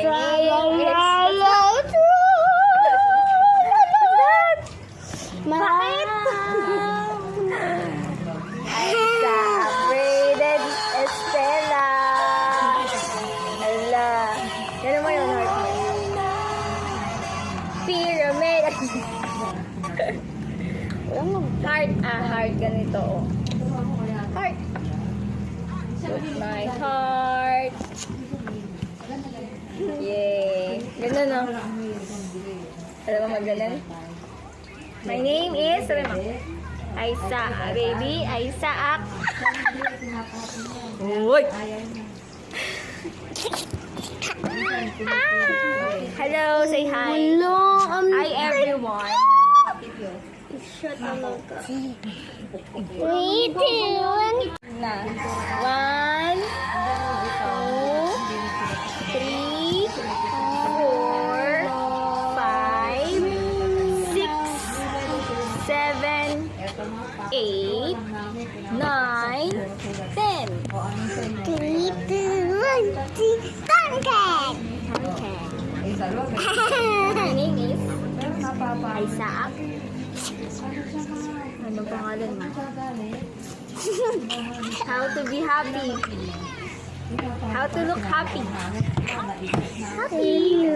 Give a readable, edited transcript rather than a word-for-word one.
My name is... Bakit? Aisa Braden Estela. Ala. Gano'n mo yun, heart mo. Pyramid. Heart. Heart. Ganito, oh. Heart. Put my heart. Yay. Ganun, no? Alam mo magalan? My name is... Sabi mo. Aisa, baby. Aisa. Uy! Hello, say hi. Hello, Hi, everyone. Shut up. 3, 2, 1. Na. 1, 2, 3, 4, 5, 6, 7, 8, 9, 10. 3, 2, 1. Pancake. My name is Isaac. Anong pangalan mo? How to be happy. How to look happy. Happy.